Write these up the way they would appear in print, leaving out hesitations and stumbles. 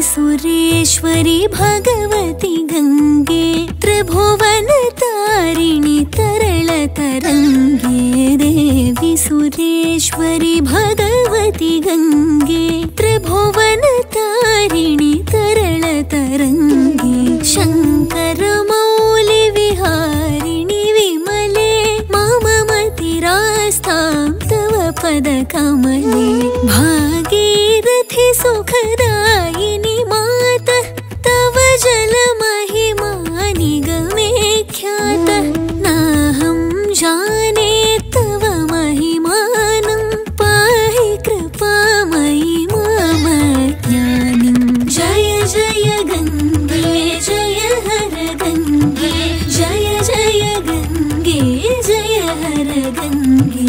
सुरेश्वरी भगवती गंगे त्रिभुवन तारिणी तरल तरंगे। देवी सुरेश्वरी भगवती गंगे त्रिभुवन तारिणी तरल तरंगे। शंकर मौलि विहारिणि विमले मम मतिरास्तां तव पद कमले। भागीरथि सुखदायिनि मातः तव जल महिमा निगमे ख्यातः। नाहं जाने तव महिमानं पाहि कृपामयि मम ज्ञानिं। जय जय गंगे जय हर गंगे जय जय गंगे जय हर गंगे।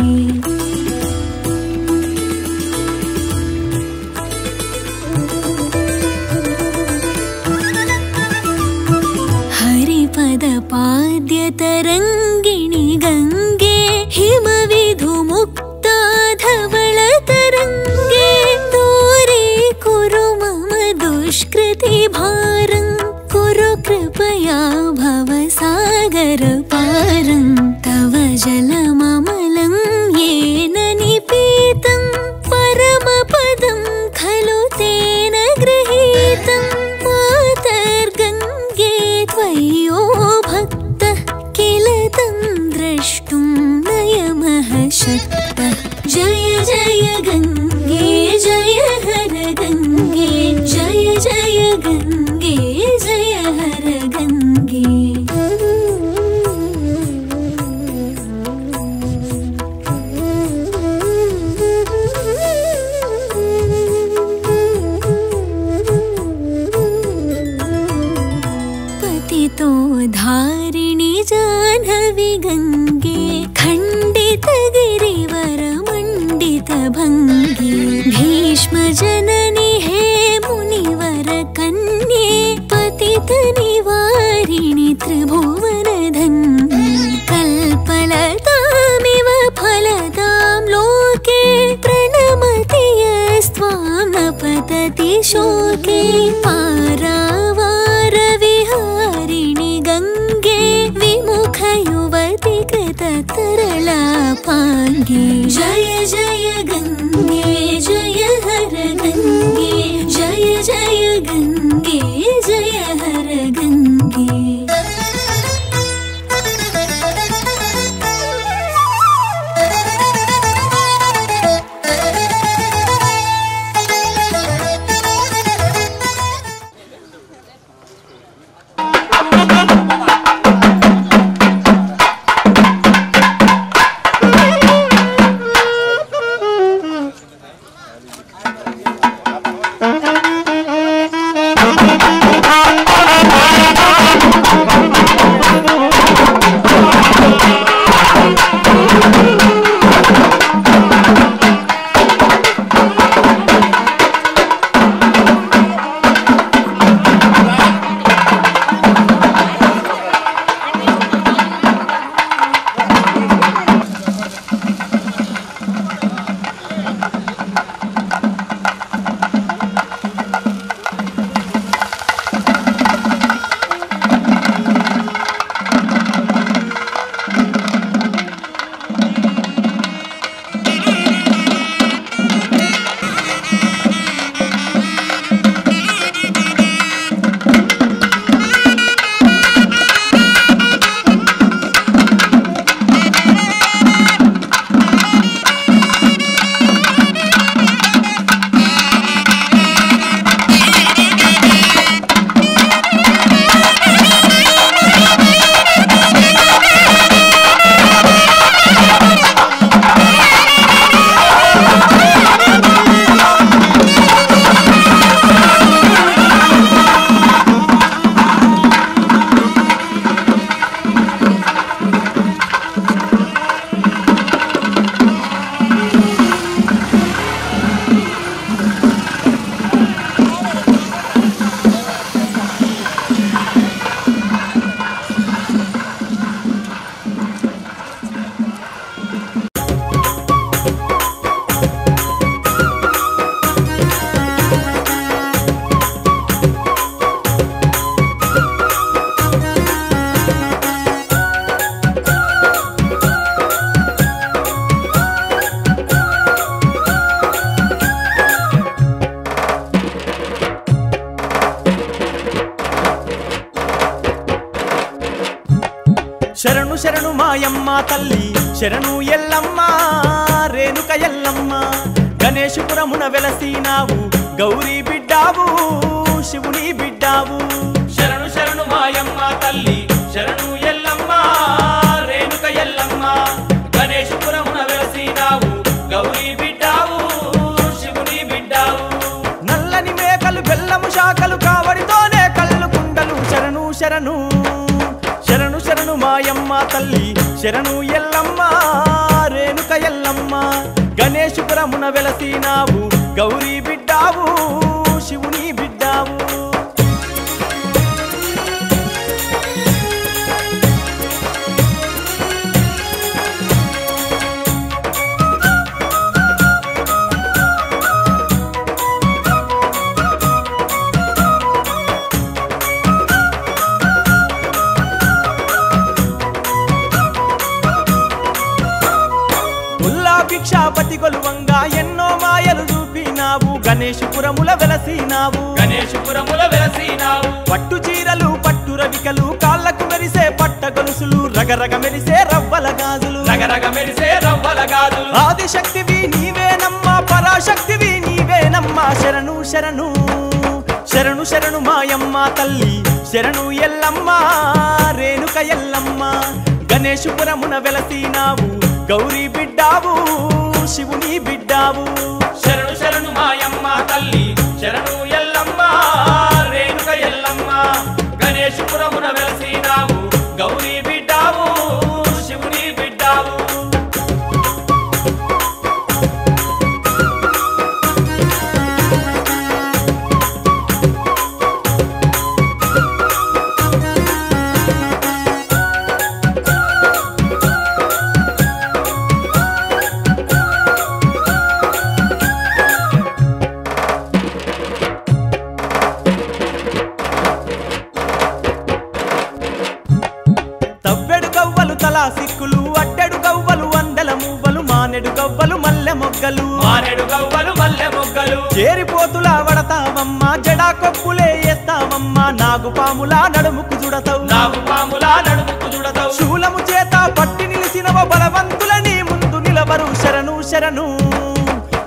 पाद्य तरंगिणी गंगे हिमविधुमुक्ता धवल तरंगे। दूरे कुरु मम दुष्कृति भारं कुरु कृपया भवसागर पारं। तव जलममलं येन निपीतं परमपदं खलु तेन गृहीतं। मातर्गंगे त्वय्यो द्रष्टुं नयमः शक्तः। जय जय गंगे जय हर गंगे जय जय गंगे जय हर गंगे। पतितो धारिणी जाह्नवी गंगे खंडित गिरिवर मंडित भंगे। भीष्म जननी हे मुनिवर कन्ये पतित निवारिणि त्रिभुवन धन्ये। कल्पलतामिव फलदां लोके प्रणमति यस्त्वां न पतति शोके। पारावार विहारिणि गंगे विमुखयुवति कृततरलापाङ्गे। जय जय गंगे जय हर गंगे जय जय गंगे जय हर गंगे। శరణు శరణు మాయమ్మ తల్లి శరణు ఎల్లమ్మ రేణుక ఎల్లమ్మ గణేశపురమున వెలసినావు గౌరీ బిడ్డావు శివుని బిడ్డావు శరణు శరణు మాయమ్మ తల్లి శరణు ఎల్లమ్మ రేణుక ఎల్లమ్మ గణేశపురమున వెలసినావు గౌరీ బిడ్డావు శివుని బిడ్డావు నల్లని మేకలు బెల్లము శాఖలు కావడితోనే కళ్ళు కుండలు శరణు శరణు శరణు శరణు మాయమ్మ తల్లి శరణు ఎల్లమ్మ రేణుక ఎల్లమ్మ గణేశపురమున వెలసినావు గౌరీ బిడ్డావు శివుని బిడ్డావు భిక్షాపతి గొలువంగా ఎన్నో మాయలు చూపినావు గణేశపురముల వెలసినావు పట్టు చీరలు పట్టు రవికలు కాళ్ళకు మెరిసే పట్ట గొలుసులు రగరగ మెరిసే రవ్వల గాజులు ఆదిశక్తివి నీవేనమ్మా పరాశక్తివి నీవేనమ్మా శరణు శరణు శరణు శరణు మాయమ్మ తల్లి శరణు ఎల్లమ్మ రేణుక ఎల్లమ్మ గణేశపురమున వెలసినావు గౌరీ బిడ్డావు శివుని బిడ్డావు శరణు శరణు మాయమ్మ తల్లి శరణు ఎల్లమ్మ రేణుక ఎల్లమ్మ గణేశపురమున వెలసినావు గౌరీ బిడ్డావు శివుని బిడ్డావు సిక్కులు అడ్డెడు గవ్వలు వందల మువ్వలు మానెడు గవ్వలు మల్లె మొగ్గలు చేరిపోతులా వడతావమ్మా జడా కొప్పులే వేస్తావమ్మా నాగుపాములా నడుముకు చుడతావు శూలము చేత పట్టి నిలిసినవ బలవంతులని ముందు నిలవరు శరణు శరణు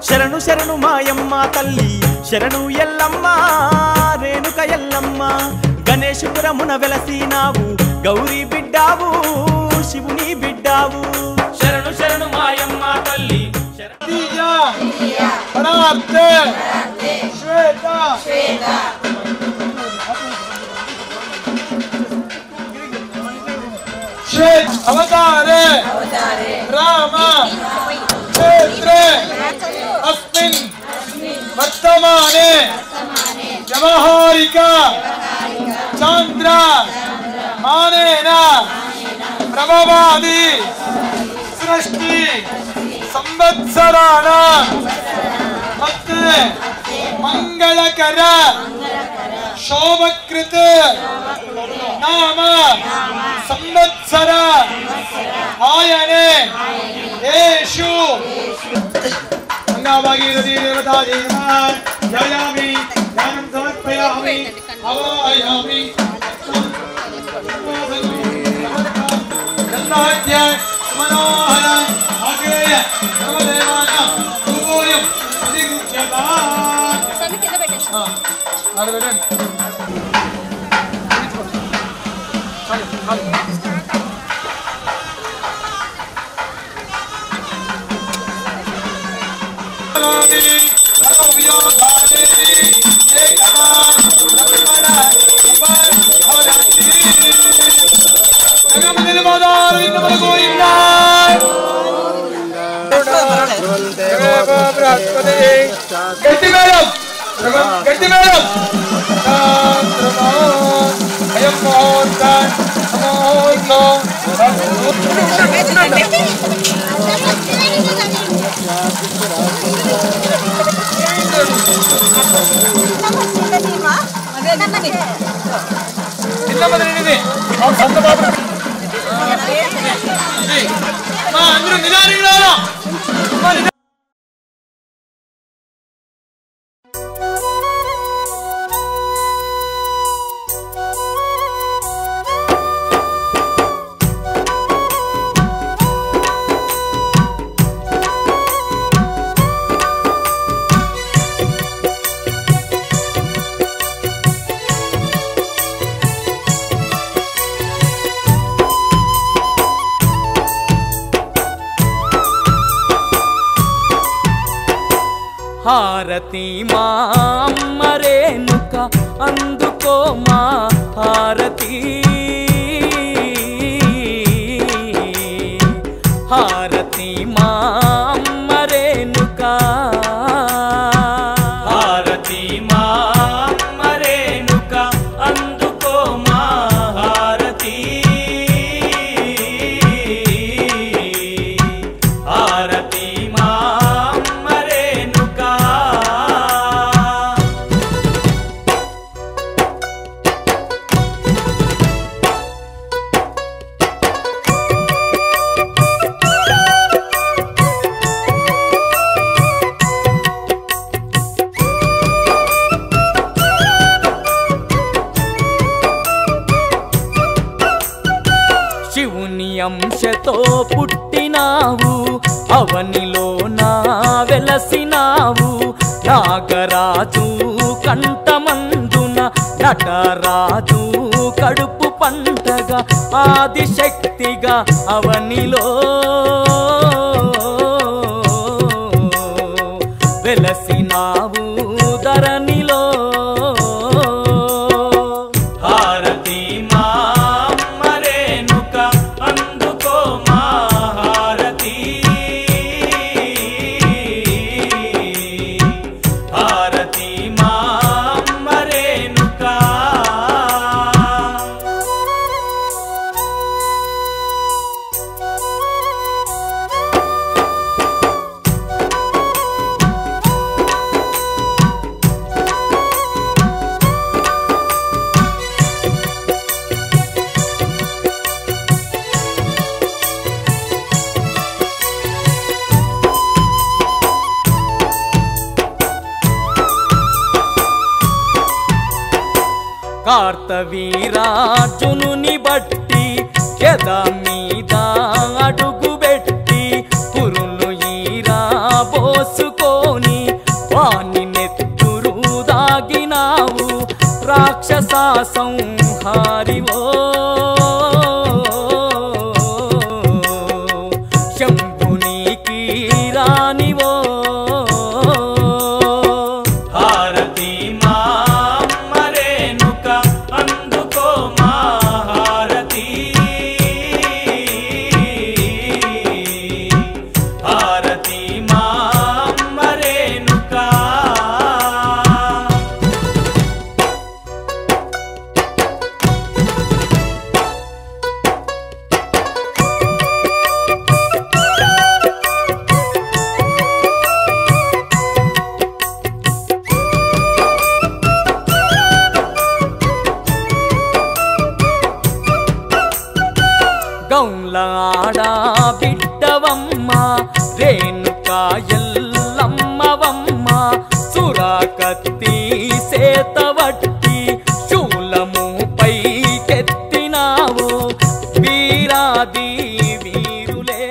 శరణు శరణు మాయమ్మ తల్లి శరణు ఎల్లమ్మ రేణుక ఎల్లమ్మ గణేశపురమున వెలసినావు గౌరీ బిడ్డావు శివుని బిడ్డావు శరణు శరణు మాయమ్మ తల్లి అవతారే రామ క్షేత్రే అస్మిన్ వర్తమానే వ్యవహారిక చాంద్ర మానేన ప్రభవాది సృష్టి సంవత్సరాణ మంగళకర శోభకృత నామ సంవత్సర ఆయనే యేషు గంగాభాగీరథీ దేవతా జయామి ధ్యానం సమర్పయామి హవాయామి మనోహర అగేయ సర్వదేవానాం పూర్యం అధిగుచ్యతా గట్టి మేడం అయం అందరూ నిదానంగా హారతి మా అమ్మ రేణుక అందుకో మా హారతి హారతి మా అమ్మ రేణుక హారతి మా అమ్మ రేణుక అందుకో మా హారతి హారతి మా అమ్మ రేణుక శివుని అంశతో పుట్టినావు అవనిలో నా వెలసినావు నాగరాజు కంఠమందున నటరాజు కడుపు పంటగా ఆదిశక్తిగా అవనిలో వెలసినావు ధరణిలో హారతి మా అమ్మ రేణుక అందుకో మా హారతి హారతి మా అమ్మ రేణుక కార్తవీరార్జునుని బట్టి గద మీద అడుగుబెట్టి కురులు ఈరా పోసుకొని వాని నెత్తురు దాగినావు రాక్షస సంహారివో శంభునికి రానివో హారతి మా అమ్మ రేణుక అందుకో మా హారతి హారతి మా అమ్మ రేణుక గౌల ఆడా బిడ్డవమ్మ రేణుక ఎల్లమ్మవమ్మ సురాకత్తి సేతవట్టి శూలము పైకెత్తినావు వీరాది వీరులే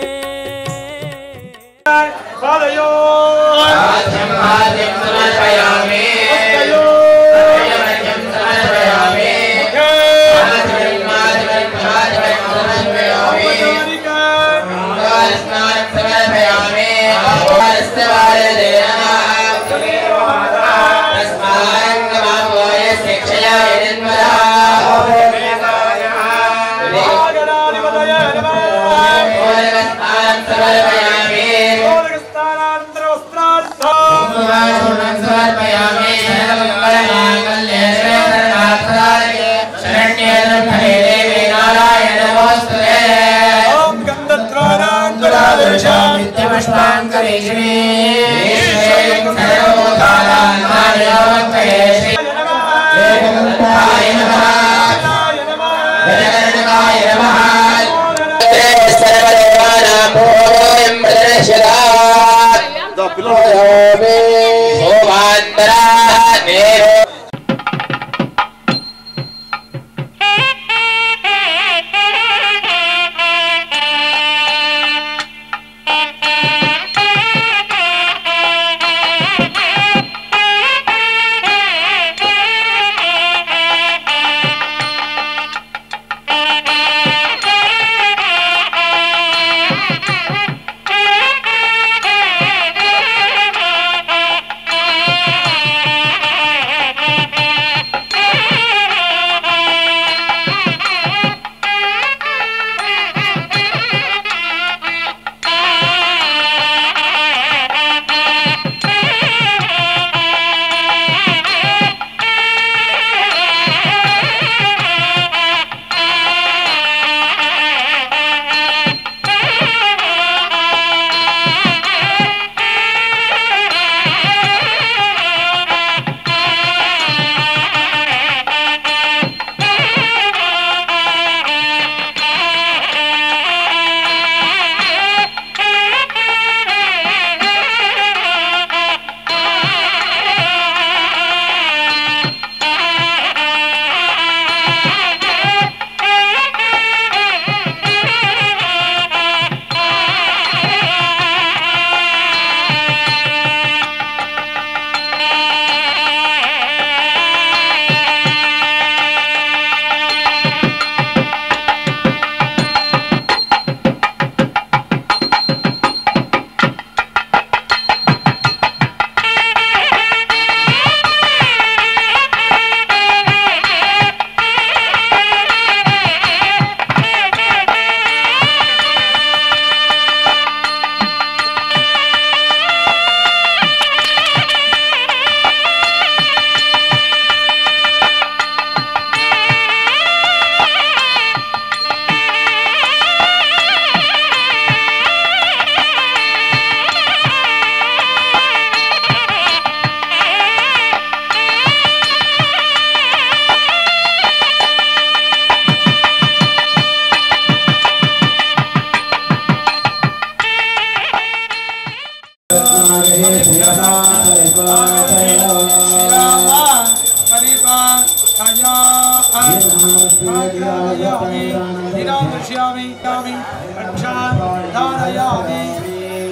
दर्शयामि हीरां दर्शयामि कामि रक्षां धारयामि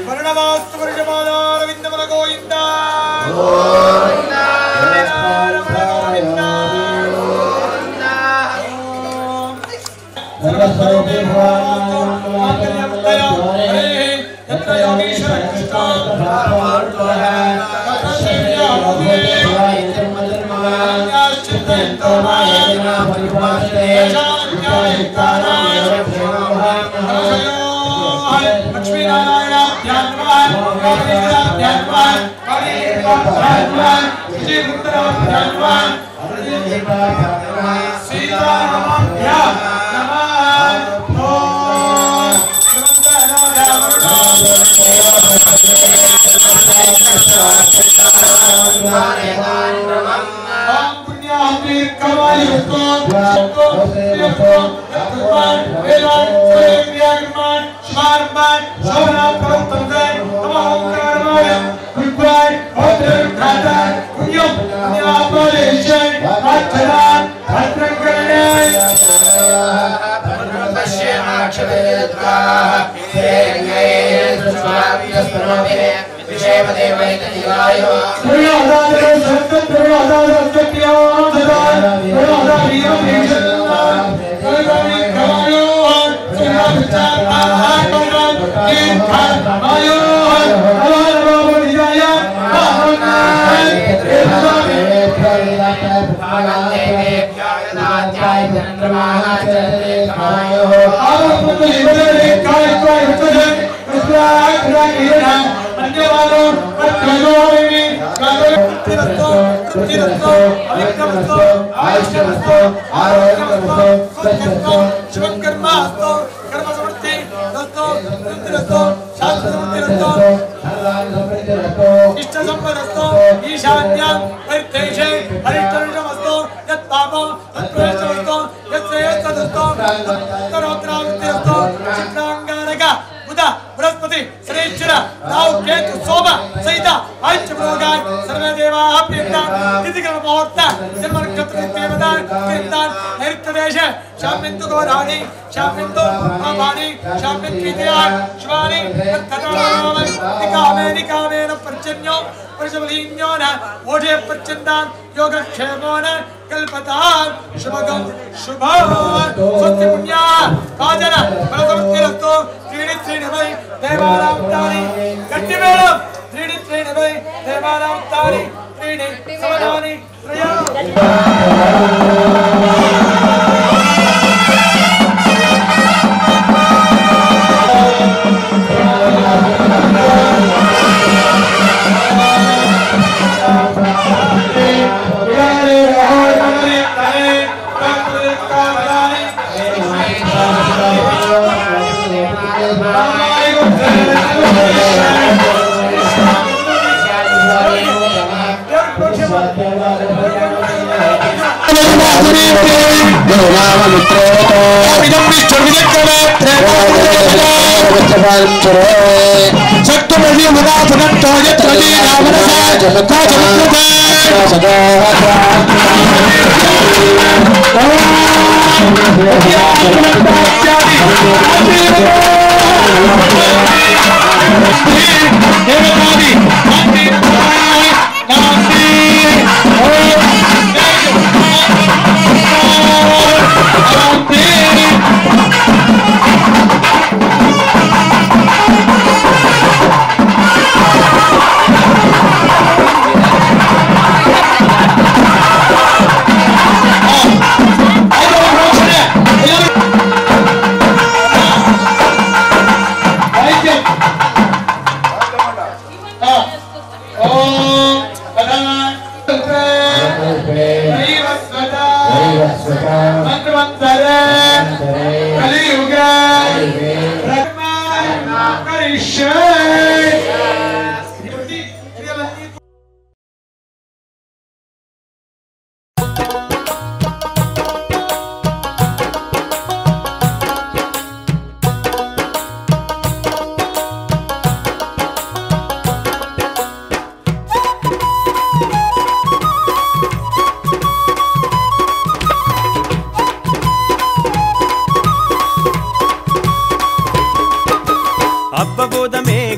वर्णवास्तु वर्षमालारविन्दमल गोविन्द गोविन्द रमण गोविन्द सर्वस्वरूपे भगवान् यत्र योगीश्वर कृष्ण लक्ष्मी नारायण ध्यानवान ध्यानवान ध्यानवान सीता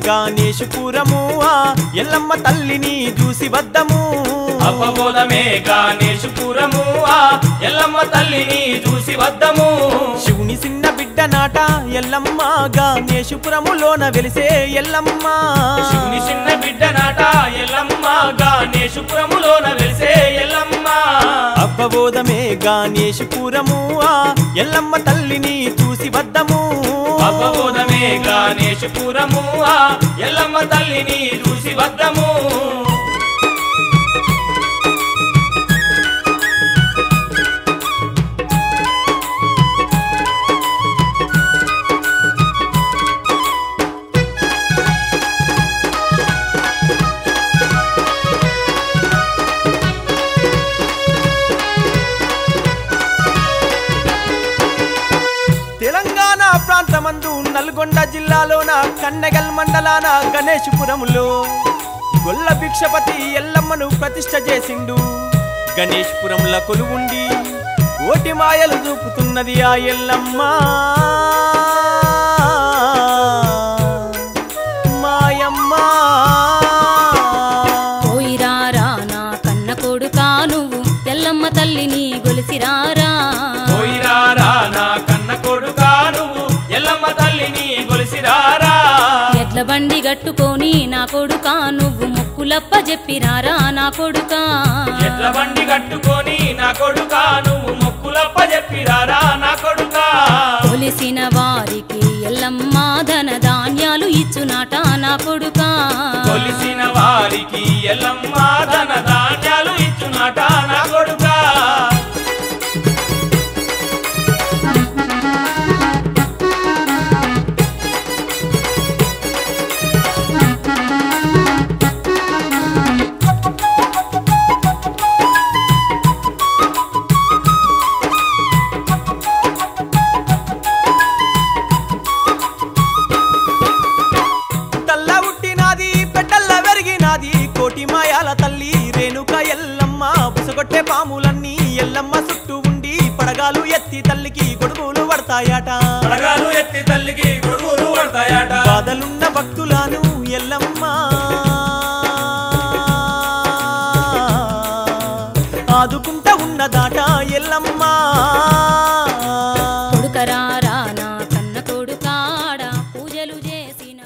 గణేశపురము ఎల్లమ్మ తల్లిని చూసి వద్దము అపబోధమే గణేశపురము ఎల్లమ్మ తల్లిని చూసి వద్దము శివుని చిన్న బిడ్డ నాట ఎల్లమ్మ గణేశపురములోన వెలిసే ఎల్లమ్మ శివుని చిన్న బిడ్డ నాట ఎల్లమ్మ గణేశపురములోన వెలిసే ఎల్లమ్మ అబ్బబోధమే గణేశపురము ఎల్లమ్మ తల్లిని చూసి వద్దము అపబోధమే గణేశపురము ఎల్లమ్మ తల్లిని చూసి వద్దము తెలంగాణ ప్రాంతమందు నల్గొండ జిల్లాలోన కన్నెగల్ మండలాన గణేశపురములో గొల్ల భిక్షపతి ఎల్లమ్మను ప్రతిష్ఠ చేసిండు గణేశపురముల కొలువుండి కోటి మాయలు చూపుతున్నది ఆ ఎల్లమ్మ మాయమ్మ పోయిరారా నా కన్న కొడుకా నువ్వు ఎల్లమ్మ తల్లిని గొలిసిరారా పోయిరారా నా కన్న కొడుకా నువ్వు ఎల్లమ్మ తల్లిని గొలిసిరారా ఎడ్ల బండి గట్టుకొని నా కొడుకా నువ్వు ముక్కులప్ప చెప్పిరారా నా కొడుకా ఎడ్ల బండి కట్టుకొని నా కొడుకా నువ్వు మొక్కులప్ప చెప్పిరారా నా కొడుకా కొలిసిన వారికి ఎల్లమ్మ ధన ధాన్యాలు ఇచ్చునాట నా కొడుకా కొలిసిన వారికి ఎల్లమ్మ ధన ధాన్యాలు ఇచ్చునాట నా కొడుకా కోటి మాయాల తల్లి రేణుక ఎల్లమ్మ బుసగొట్టే పాములన్నీ ఎల్లమ్మ చుట్టూ ఉండి పడగాలు ఎత్తి తల్లికి గొడుగులు పడతాయట పడగాలు ఎత్తి తల్లికి గొడుగులు పడతాయట బాధలున్న భక్తులను ఎల్లమ్మ ఆదుకుంటా ఉన్నదాట ఎల్లమ్మ కొడుకరారా నా కన్న కొడుకాడ పూజలు చేసిన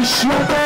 Shut up!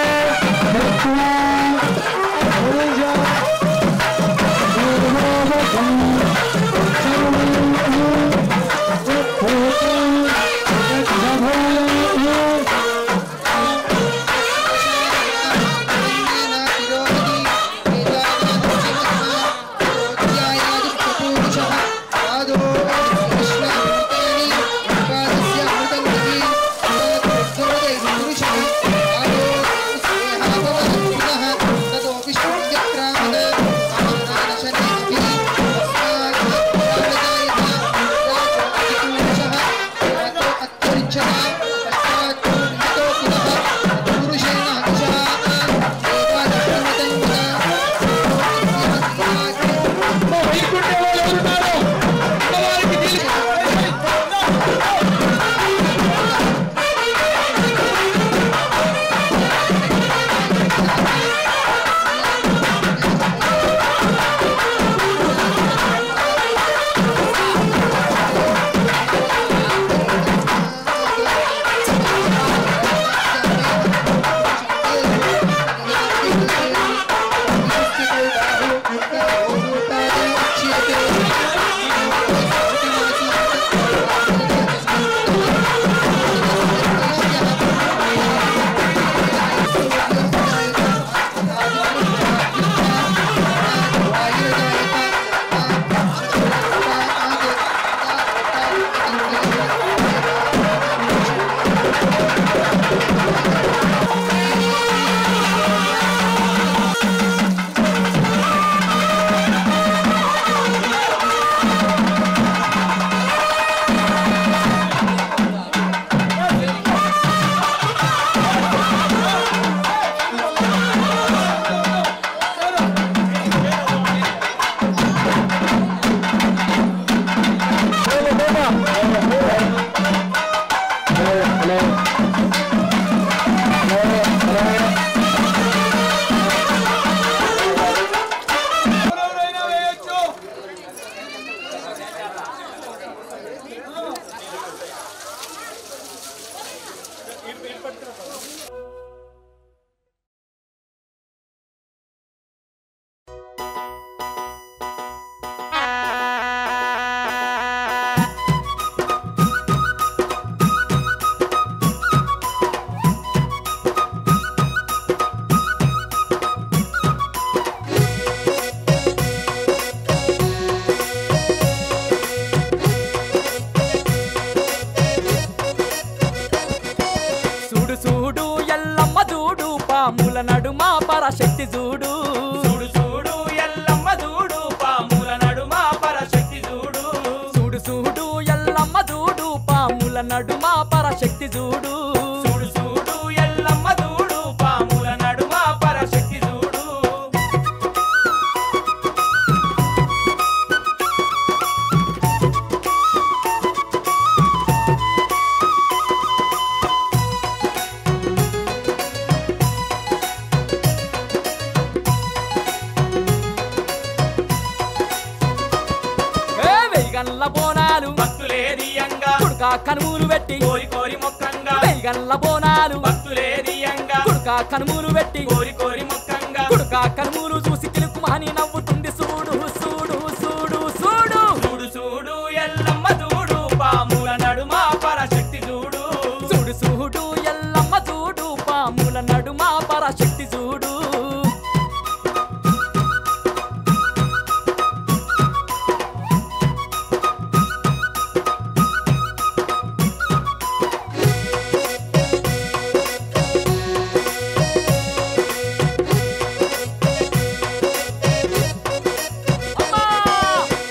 కుడుక కనుమూలు పెట్టి కోరి కోరి మొక్కంగా వెయ్యల్ల బోనాలు భక్తులే దియంగా కుడుక కనుమూలు పెట్టి కోరి కోరి మొక్కంగా కుడుక కనుమూలు చూసి కిలుకుమని నవ్వుతుంది చూడు చూడు చూడు చూడు చూడు చూడు ఎల్లమ్మ చూడు పాముల నడుమ పరశక్తి చూడు చూడు చూడు ఎల్లమ్మ చూడు పాముల నడుమ పరశక్తి చూడు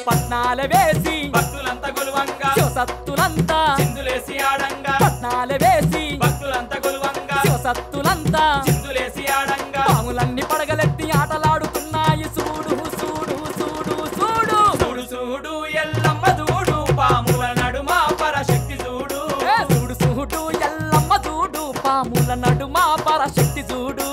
పట్నాల వేసి భక్తులంతా గొలువంగా శివసత్తులంతా చిందులేసి ఆడంగా పట్నాల వేసి భక్తులంతా గొలువంగా శివసత్తులంతా చిందులేసి ఆడంగా పాములన్నీ పడగలెత్తి ఆటలాడుతున్నాయి చూడు చూడు చూడు చూడు చూడు చూడు ఎల్లమ్మ చూడు పాముల నడుమ పరశక్తి చూడు చూడు చూడు ఎల్లమ్మ చూడు పాముల నడుమ పరశక్తి చూడు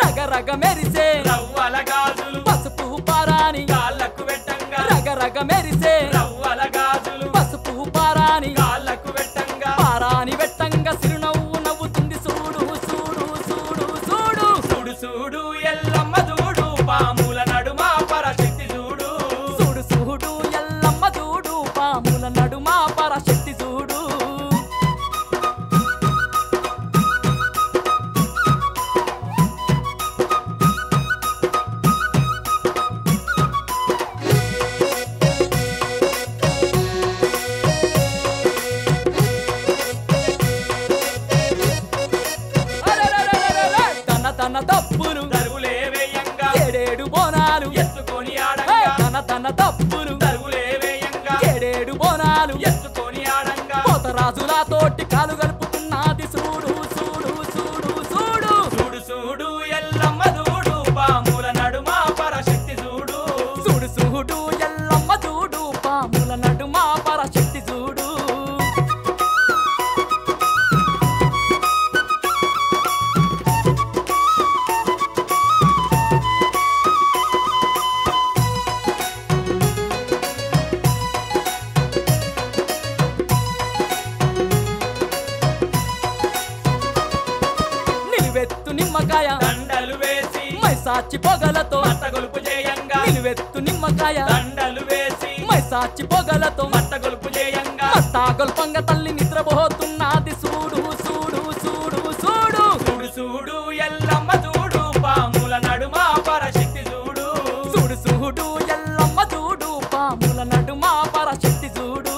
రగరగ మెరిసే రవ్వల గాజులు పసుపు పారాని కాళ్ళకు పెట్టంగా రగరగ మెరిసే రవ్వల గాజులు పసుపు పారాని కాళ్ళకు పెట్టంగా పారాని వెట్టంగా సిరునవ్వు నవ్వుతుంది చూడు చూడు చూడు చూడు చూడు చూడు ఎల్లమ్మ చూడు పాముల నడుమ పరశక్తి చూడు చూడు చూడు ఎల్లమ్మ చూడు పాముల నడుమ పరశక్తి చూడు తన తన తప్పులు దరువులే వేయంగా ఏడేడు బోనాలు ఎత్తుకొని ఆడంగా తన తన తప్పులు దరువులే వేయంగా ఏడేడు బోనాలు ఎత్తుకొని ఆడంగా పోతరాజుల తోటి కాలు కలుపుతున్నది చూడు చూడు చూడు చూడు చూడు చూడు ఎల్లమ్మ చూడు పాముల నడుమ పరశక్తి చూడు చూడు చూడు ఎల్లమ్మ చూడు పాముల నడుమ పరశక్తి చూడు నిలువెత్తు నిమ్మకాయ దండలు వేసి మైసాచి పొగలతో మట్ట గొలుపు చేయంగా నిలువెత్తు నిమ్మకాయ దండలు వేసి మైసాచి పొగలతో మట్ట గొలుపు చేయంగా మట్టాగొల్పంగా తల్లి నిద్రపోతున్నది చూడు చూడు చూడు చూడు చూడు చూడు ఎల్లమ్మ చూడు పాముల నడుమ పరశక్తి చూడు చూడు చూడు ఎల్లమ్మ చూడు పాముల నడుమ పరశక్తి చూడు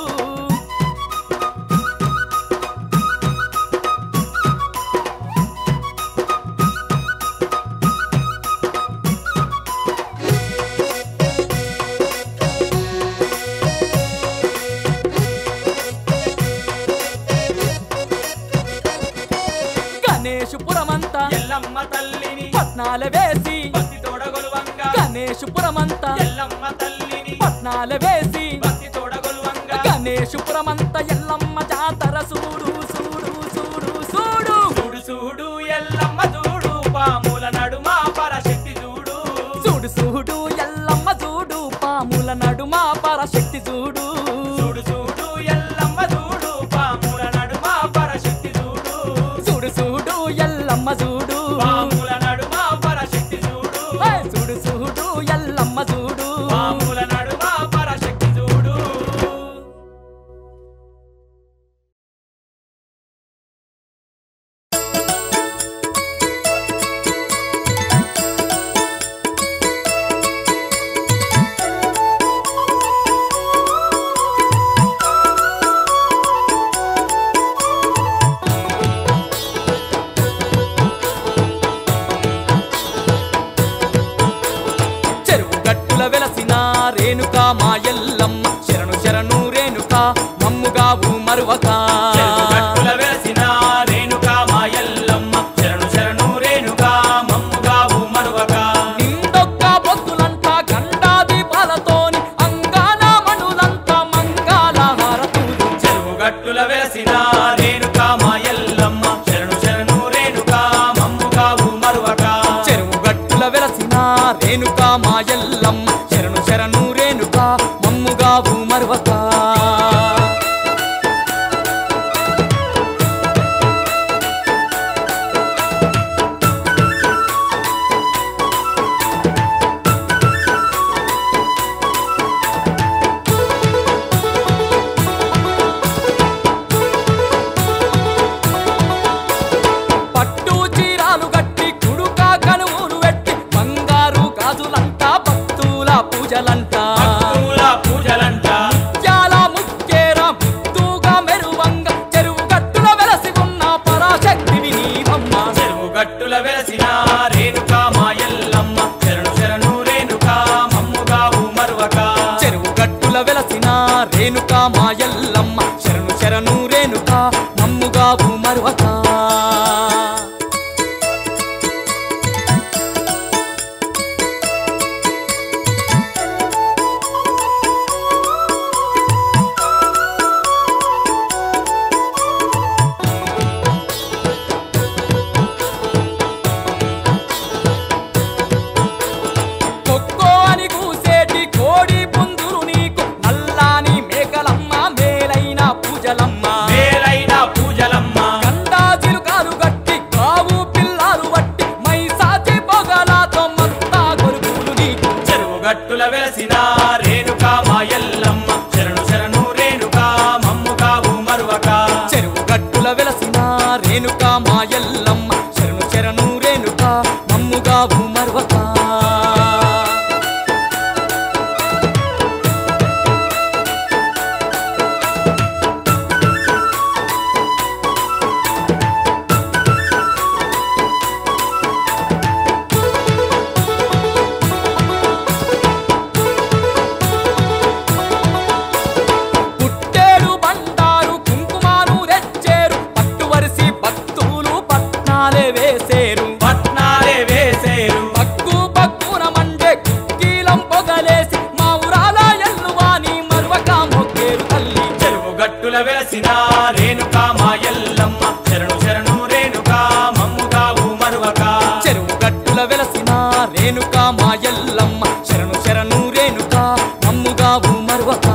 గణేశపురమంతా ఎల్లమ్మ తల్లిని పట్నాల వేసి భక్తి తోడగొలువంగా గణేశపురమంతా ఎల్లమ్మ తల్లిని పట్నాల వేసి భక్తి తోడగొలువంగా గణేశపురమంతా ఎల్లమ్మ జాతర చూడు చూడు చూడు చూడు చూడు చూడు ఎల్లమ్మ చూడు పాముల నడుమ పరశక్తి చూడు చూడు చూడు ఎల్లమ్మ చూడు పాముల నడుమ పరశక్తి చూడు చూడు చూడు ఎల్లమ్మ చూడు పాముల నడుమ పరశక్తి చూడు చూడు చూడు ఎల్లమ్మ చూడు పాముల నడుమ పరశక్తి చూడు చూడు చూడు ఎల్లమ్మ చూడు పాముల నడుమ పరశక్తి చూడు గట్టుల వెలసిన రేణుకా మాయల్లమ్మ శరణు శరణు రేణుకా మమ్ముగావు మరువక చెరువు గట్టుల వెలసిన రేణుకా మాయల్లమ్మ శరణు శరణు రేణుకా మమ్ముగావు మరువక గట్టుల వెలసిన రేణుకా మాయల్లమ్మ శరణు శరణు రేణుకా మమ్ముగావు మరువక చెరువు గట్టుల వెలసిన రేణుకా మాయల్లమ్మ శరణు శరణు రేణుకా మమ్ముగావు మరువక గట్టుల వెలసిన రేణుకా మాయల్లమ్మ శరణు శరణు రేణుకా మమ్ముగావు మరువక చెరువు గట్టుల వెలసిన రేణుకా మాయల్లమ్మ శరణు శరణు రేణుకా మమ్ముగావు మరువక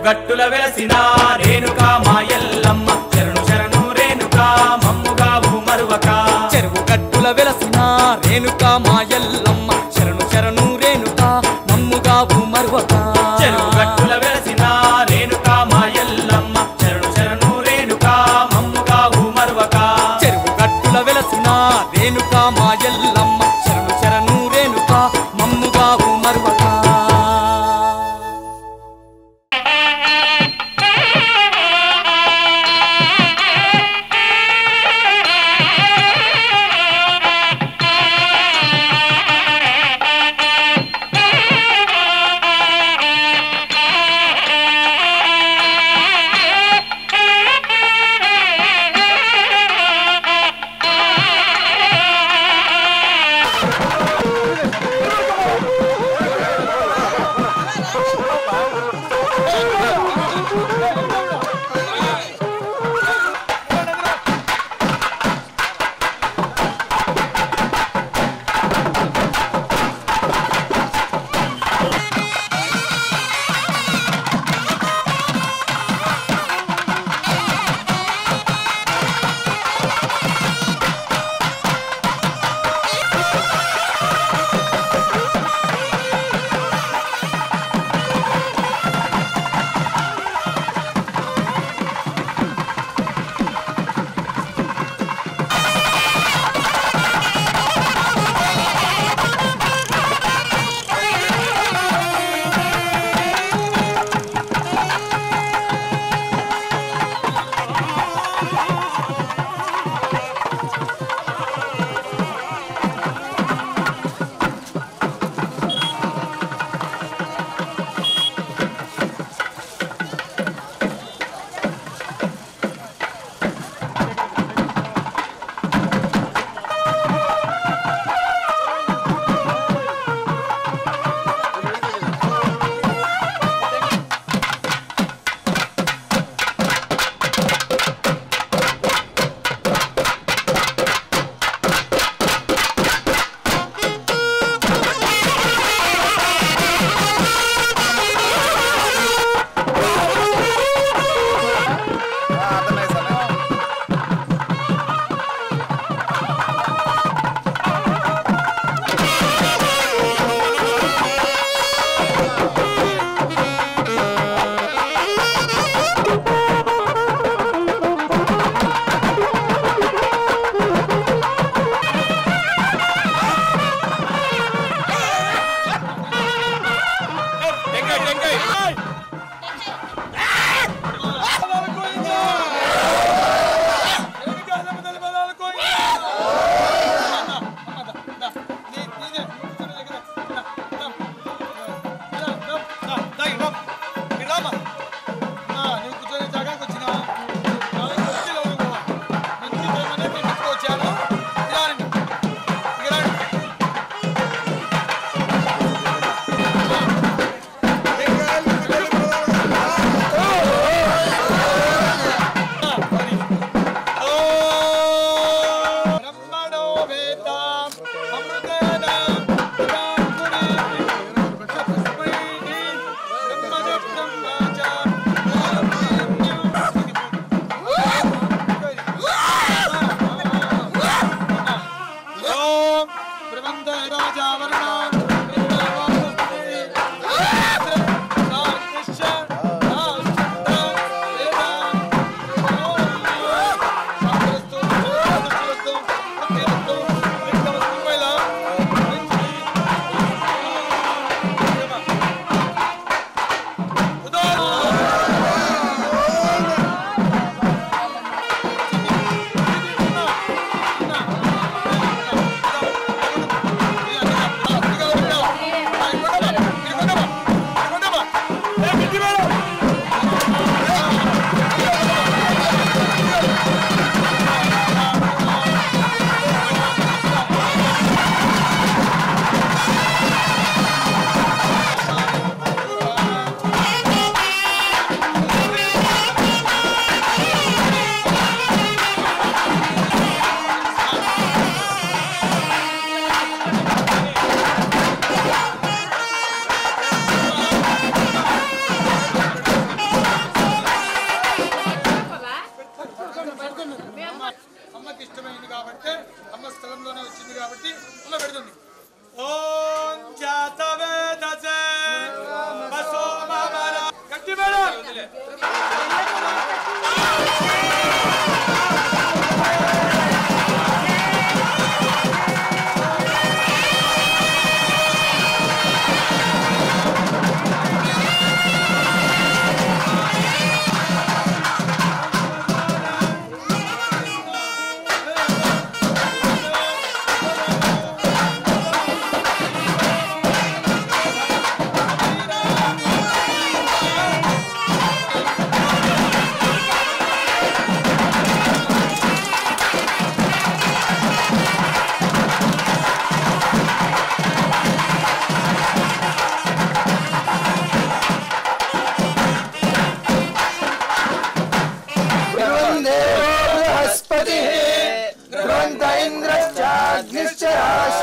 గట్టుల వెలసిన రేణుకా మాయల్లమ్మ శరణు శరణు రేణుకా మమ్ముగావు మరువక చెరువు గట్టుల వెలసిన రేణుకా మాయల్లమ్మ శరణు శరణు రేణుకా మమ్ముగావు మరువక చెరువు గట్టుల వెలసిన రేణుకా మాయల్లమ్మ శరణు శరణు రేణుకా మమ్ముగావు మరువక చెరువు గట్టుల వెలసిన రేణుకా మాయల్లమ్మ శరణు శరణు రేణుకా మమ్ముగావు మరువక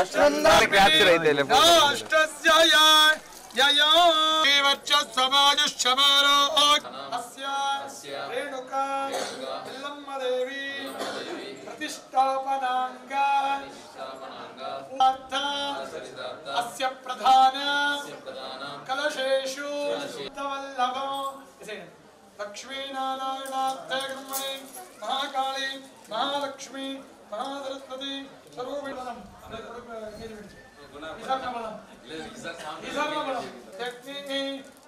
క్యాప్చర్ అయితే प्रतिष्ठापनांगा अस्य प्रधान कलशेषु लक्ष्मी नारायणात्मने महाकाली महालक्ष्मी महासरस्वती सर्वविधम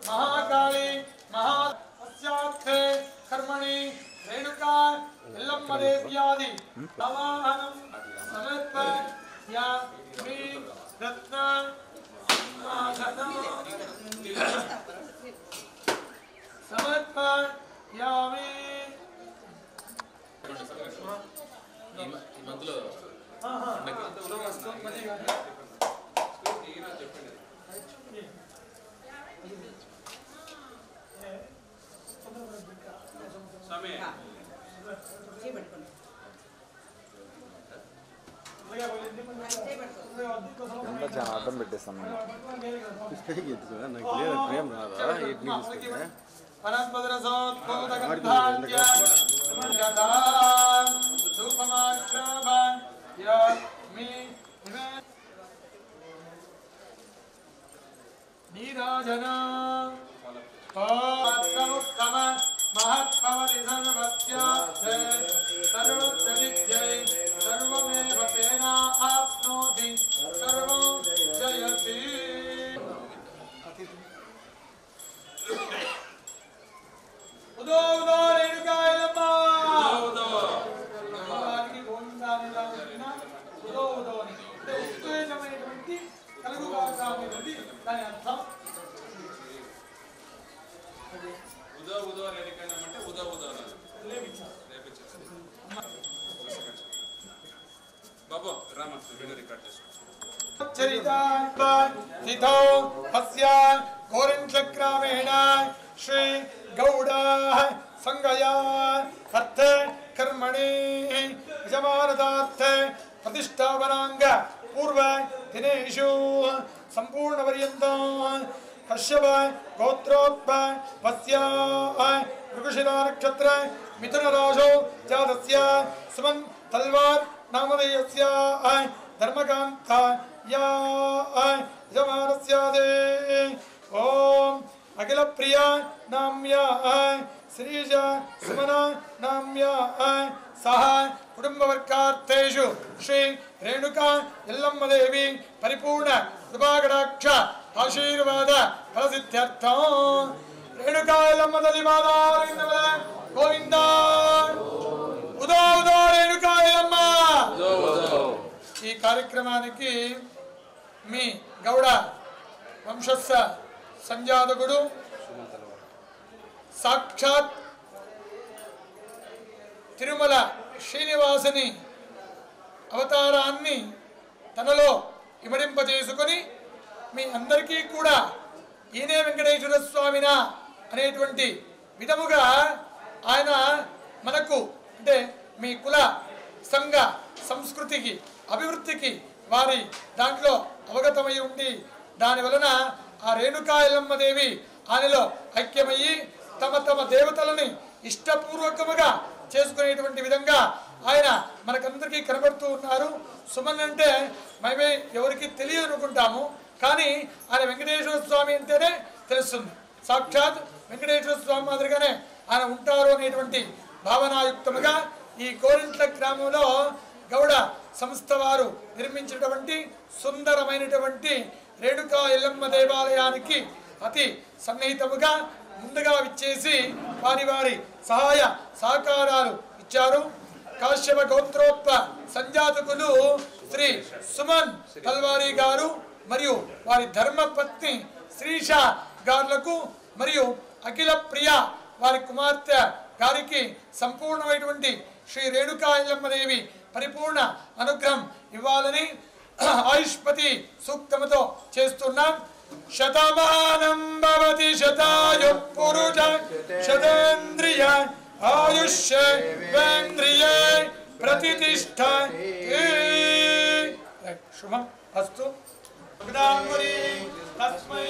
महाकाली महास्यार्थे कर्मणि रेणुका एल्लम्म देव्यादि आवाहनं समर्पयामि रत्न समर्पयामि అర్థం పెట్టేస్తాను నీరాజనా उत्तम महत्पवति सर्वस्यार्थे सर्वस्यविद्यै सर्वमेव तेन आप्नोति सर्वं जयति उदो उदो रेणुकायलम्म उदो भगवाనికి గోవిందాని లాగుతున్న ఉదో ఉదో అని ఉత్తేజమైనటువంటి కలుగుగాకమైనది దాని అర్థం ఉదో ఉదో రేణుకాయలమ్మ ఉదో ఉదో బాబు రామ వీడియో రికార్డ్ చేసుకో चरितान्तिथौ हस्य गोरिन्चक्रामेण श्री गौडा संगया अर्थ कर्मणि यजमानदार्थ प्रतिष्ठापनांग पूर्व दिनेषु संपूर्ण पर्यन्तं कश्यप गोत्रोद्भवस्य मृगशिरा नक्षत्र मिथुन राशौ जातस्य सुमन तलवार नामधेयस्य धर्मकांता या यजमानस्यादे ओम अखिल प्रिया नाम्या श्रीजा सुमना नाम्या सह कुटुंबवर्गार्थेषु श्री रेणुका यल्लम्म देवी परिपूर्ण कृपाकटाक्ष आशीर्वाद फलसिद्ध्यर्थं रेणुका यल्लम्म देवी माता गोविंद उदो उदो रेणुका यल्लम्म ఈ కార్యక్రమానికి మీ గౌడ వంశస్థ సంజాతకుడు సాక్షాత్ తిరుమల శ్రీనివాసుని అవతారాన్ని తనలో ఇమడింపజేసుకొని మీ అందరికీ కూడా ఈయనే వెంకటేశ్వర స్వామిన అనేటువంటి విధముగా ఆయన మనకు అంటే మీ కుల సంఘ సంస్కృతికి అభివృద్ధికి వారి దాంట్లో అవగతమై ఉండి దాని వలన ఆ రేణుకా ఎల్లమ్మ దేవి ఆయనలో ఐక్యమయ్యి తమ తమ దేవతలని ఇష్టపూర్వకముగా చేసుకునేటువంటి విధంగా ఆయన మనకందరికీ కనబడుతూ ఉన్నారు. సుమన్ అంటే మేమే ఎవరికి తెలియదు అనుకుంటాము, కానీ ఆయన వెంకటేశ్వర స్వామి అంటేనే తెలుస్తుంది. సాక్షాత్ వెంకటేశ్వర స్వామి మాదిరిగానే ఆయన ఉంటారు అనేటువంటి భావనాయుక్తముగా ఈ గోరింట్ల గ్రామంలో గౌడ సంస్థ వారు నిర్మించినటువంటి సుందరమైనటువంటి రేణుకా ఎల్లమ్మ దేవాలయానికి అతి సన్నిహితముగా ముందుగా విచ్చేసి వారి వారి సహాయ సహకారాలు ఇచ్చారు. కాశ్యప గోత్రోత్వ సంజాతకులు శ్రీ సుమన్ తల్వారి గారు మరియు వారి ధర్మపత్ని శ్రీష గారులకు మరియు అఖిల ప్రియ వారి కుమార్తె గారికి సంపూర్ణమైనటువంటి శ్రీ రేణుకా ఎల్లమ్మ దేవి పరిపూర్ణ అనుగ్రహం ఇవ్వాలని ఆయుష్పతి సూక్తముతో చేస్తున్నాం. శతమానం భవతి శతాయు పురుష శతేంద్రియ ఆయుష్యేంద్రియే ప్రతిష్ఠ శుభం. अस्तु तस्मै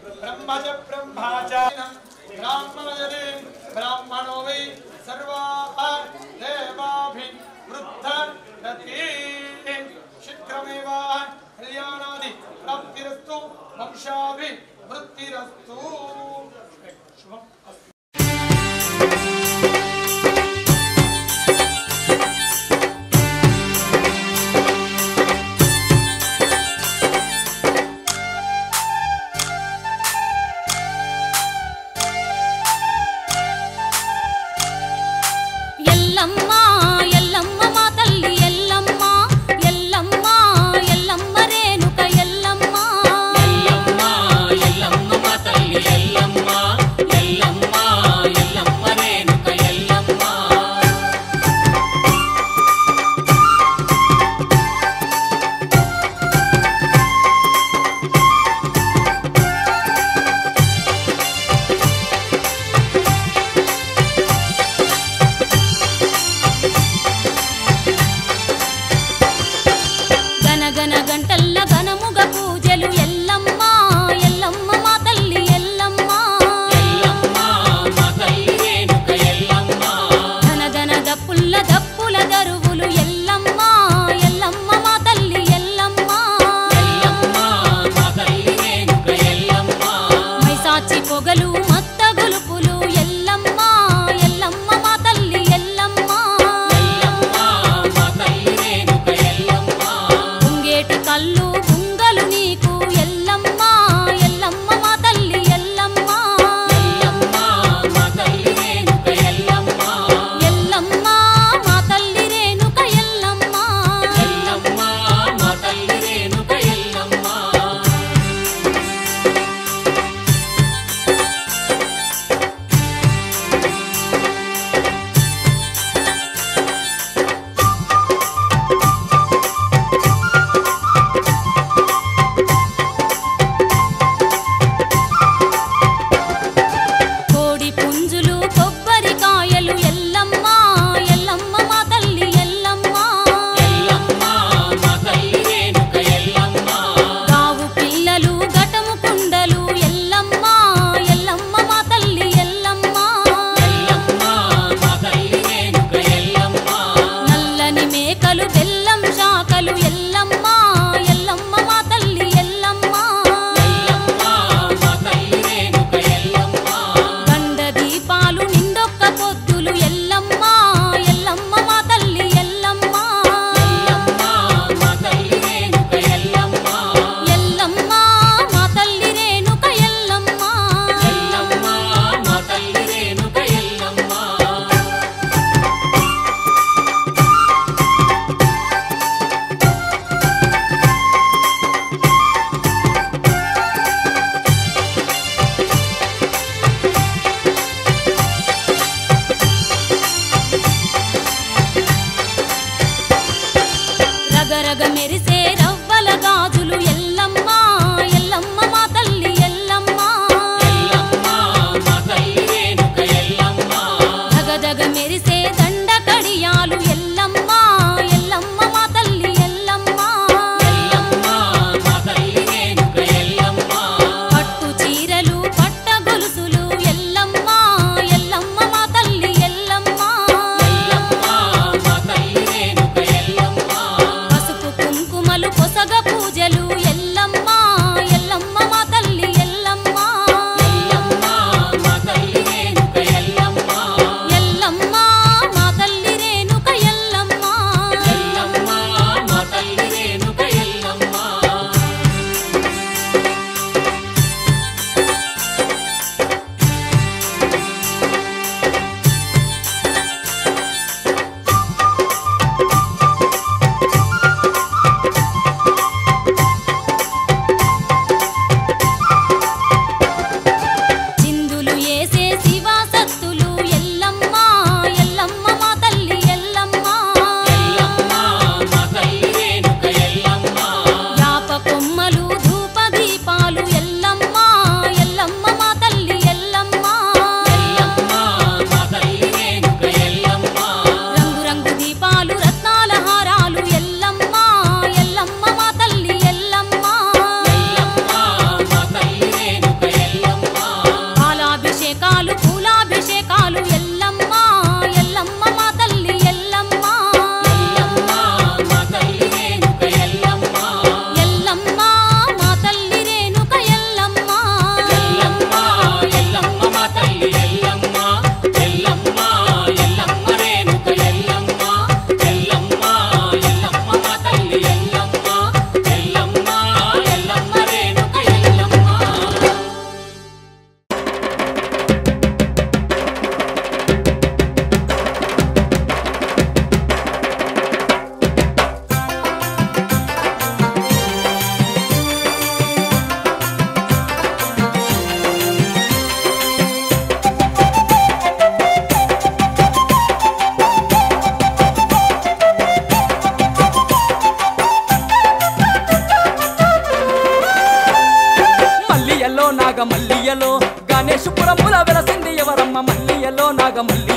ब्रह्मज ब्रह्माच ब्राह्मणजने ब्राह्मणो वै सर्वाः देवाभिवृद्धरति शीघ्रमेव कल्याणादि प्राप्तिरस्तु वंशाभिवृद्धिरस्तु शुभम् अस्तु। ఎల్లమ్మ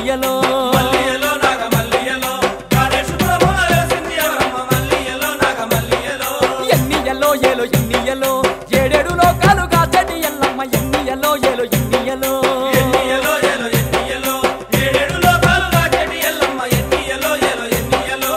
మల్లియలో మల్లియలో నాగ మల్లియలో గణేశపురమున వెలసింది ఎవరమ్మ మల్లియలో నాగ మల్లియలో ఎన్నియలో ఏలో ఎన్నియలో ఏడేడు లోకాలుగా చెడి ఎల్లమ్మ ఎన్నియలో ఏలో ఎన్నియలో ఎన్నియలో ఏలో ఎన్నియలో ఏడేడు లోకాలుగా చెడి ఎల్లమ్మ ఎన్నియలో ఏలో ఎన్నియలో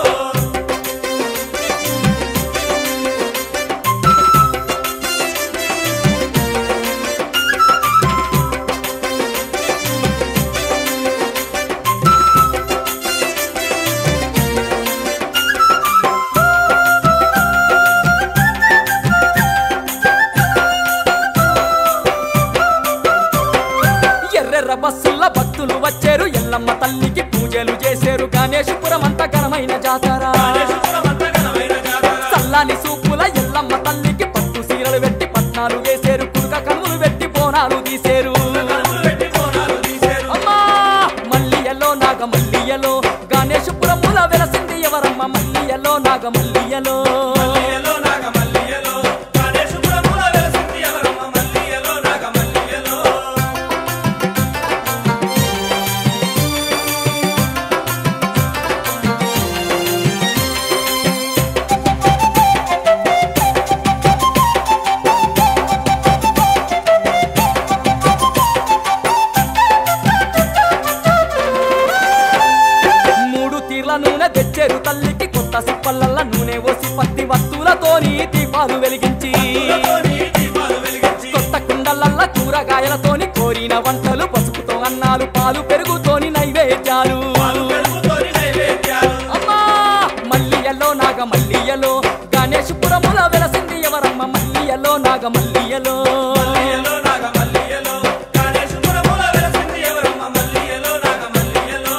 ఎర్రెర్ర బస్సుల భక్తులు వచ్చారు ఎల్లమ్మ తల్లికి పూజలు చేశారు గణేశపురం అంత ఘనమైన జాతర గణేశపురమంత ఘనమైన జాతర చల్లాని సూపుల ఎల్లమ్మ తల్లికి పట్టు సీరలు పెట్టి పట్నాలు వేశారు కుడుక కన్నులు పెట్టి బోనాలు తీశారు కన్నులు పెట్టి బోనాలు తీశారు అమ్మా మల్లియలో నాగ మల్లియలో గణేశపురముల వెలసింది ఎవరమ్మ మల్లియలో నాగ మల్లియలో మల్లియలో నాగ మల్లియలో గణేశపురమున వెలసింది ఎవరమ్మ మల్లియలో నాగ మల్లియలో మూడు తీర్ల నూనె తెచ్చారు తల్లికి కొత్త సిప్పలల్ల నూనె పోసి పత్తి వత్తులతోని దీపాలు వెలిగించి పూలతోని దీపాలు వెలిగించి కొత్త కుండలల్ల కూరగాయలతోని కోరిన వంటలు పసుపుతో అన్నాలు పాలు పెరుగుతోని నైవేద్యాలు పాలు పెరుగుతోని నైవేద్యాలు అమ్మా మల్లియలో నాగ మల్లియలో గణేశపురముల వెలసింది ఎవరమ్మ మల్లియలో నాగ మల్లియలో మల్లియలో నాగ మల్లియలో గణేశపురమున వెలసింది ఎవరమ్మ మల్లియలో నాగ మల్లియలో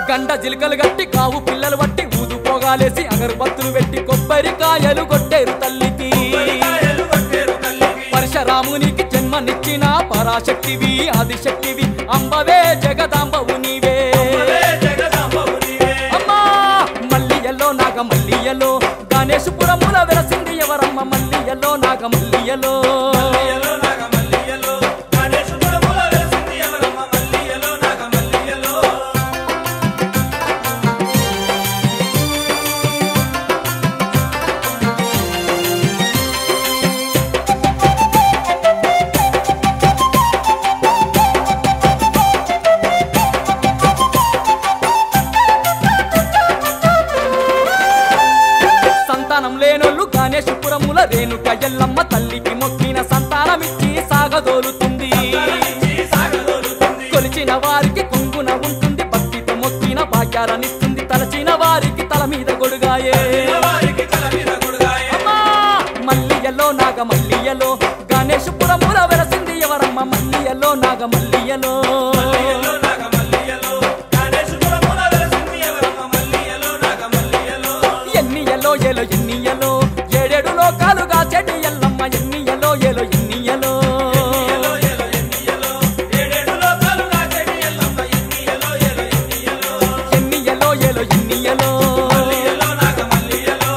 గండ జిలుకలు గట్టి కావు పిల్లలు పట్టి ఊదు పోగాలేసి అగరబత్తులు పెట్టి కొబ్బరికాయలు కొట్టేరు తల్లికి కాయలు కొట్టేరు తల్లికి పరశురామునికి జన్మనిచ్చిన పరాశక్తివి ఆదిశక్తివి అంబవే జగదాంబవు నీవే అవే జగదాంబవు నీవే అమ్మా మల్లియలో నాగ మల్లియలో గణేశపురముల వెలసింది ఎవరమ్మ మల్లియలో నాగ మల్లియలో మల్లియలో నాగ మల్లియలో గణేశపురమున వెలసింది ఎవరమ్మ మల్లియలో నాగ మల్లియలో సంతానం లేనోళ్ళు గణేశపురముల రేణుక ఎల్లమ్మ తల్లికి మొక్కిన సంతానమిచ్చి సాగదోలుతుంది సాగదోలుతుంది కొలిచిన వారికి కొంగున ఉంటుంది భక్తితో మొక్కిన భాగ్యాలనిస్తుంది తలచిన వారికి తల మీద గొడుగాయే వారికి తల మీద గొడుగాయే అమ్మా మల్లియలో నాగ మల్లియలో గణేశపురముల వెలసింది ఎవరమ్మ మల్లియలో నాగ మల్లియలో మల్లియలో నాగ మల్లియలో గణేశపురమున వెలసింది ఎవరమ్మ మల్లియలో నాగ మల్లియలో ఎన్నియలో ఏలో ఎన్నియలో ఏడేడు లోకాలుగా చెడి ఎల్లమ్మ ఎన్నియలో ఏలో ఎన్నియలో ఎన్నియలో ఏలో ఎన్నియలో ఏడేడు లోకాలుగా చెడి ఎల్లమ్మ ఎన్నియలో ఏలో ఎన్నియలో ఎన్నియలో ఏలో ఎన్నియలో మల్లియలో నాగ మల్లియలో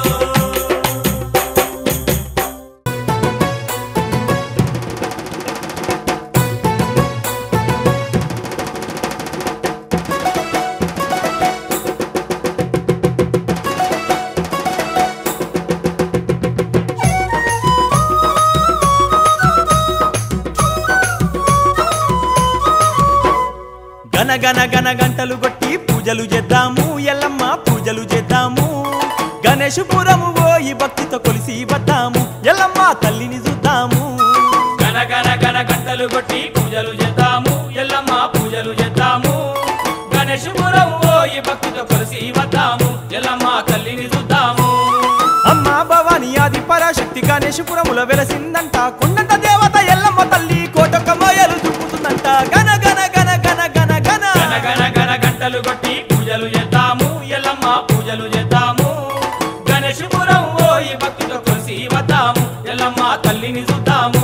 గన గన గన గంటలు కొట్టి పూజలు చేద్దాము ఎల్లమ్మ పూజలు చేద్దాము గణేశపురము పోయి భక్తితో కొలిసి వద్దాము ఎల్లమ్మ తల్లిని చూద్దాము గన గన గన గంటలు కొట్టి పూజలు చేద్దాము ఎల్లమ్మ పూజలు చేద్దాము గణేశపురం పోయి భక్తితో కలిసి వద్దాము ఎల్లమ్మ తల్లిని చూద్దాము అమ్మ భవాని ఆది పరాశక్తి గణేశపురముల వెలసిందంట కొండంత దేవత ఎల్లమ్మ తల్లి కోటొక్క మాయలు చూపుతుందంట గన గన గన గన గన గన గన గన గన గంటలు కొట్టి పూజలు చేద్దాము ఎల్లమ్మ పూజలు చేద్దాము గణేశపురం పోయి భక్తితో కలిసి కొలిసి వద్దాము ఎల్లమ్మ తల్లిని చూద్దాము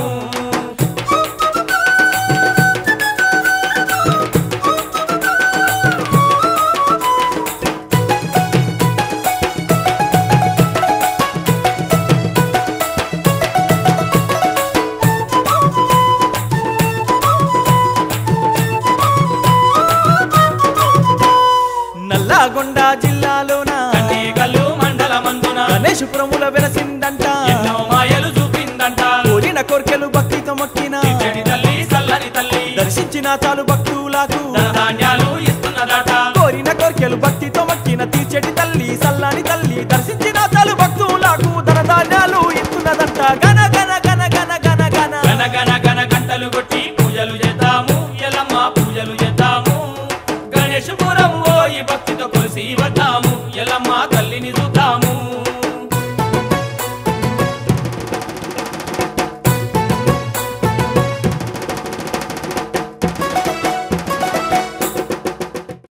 నల్లగొండ జిల్లాలోన కన్నేగల్లు మండలమందున గణేశపురముల వెలసిందంట ఎన్నో మాయలు చూపిందంట కోరిన కోర్కెలు భక్తితో మొక్కిన చెడి తల్లి సల్లని తల్లి దర్శించిన చాలు భక్తులకు ధనధాన్యాలు ఇస్తున్నదట కోరిన కోర్కెలు భక్తితో మొక్కిన తీర్చెటి తల్లి సల్లాని తల్లి దర్శించిన చాలు భక్తులకు ధనధాన్యాలు ఇస్తున్నదంట గన గన గన గన గన గన గన గన గన గంటలు కొట్టి పూజలు చేద్దాము ఎల్లమ్మ పూజలు చేద్దాము గణేశపురం ఓ ఈ భక్తితో కొలిసి వద్దాము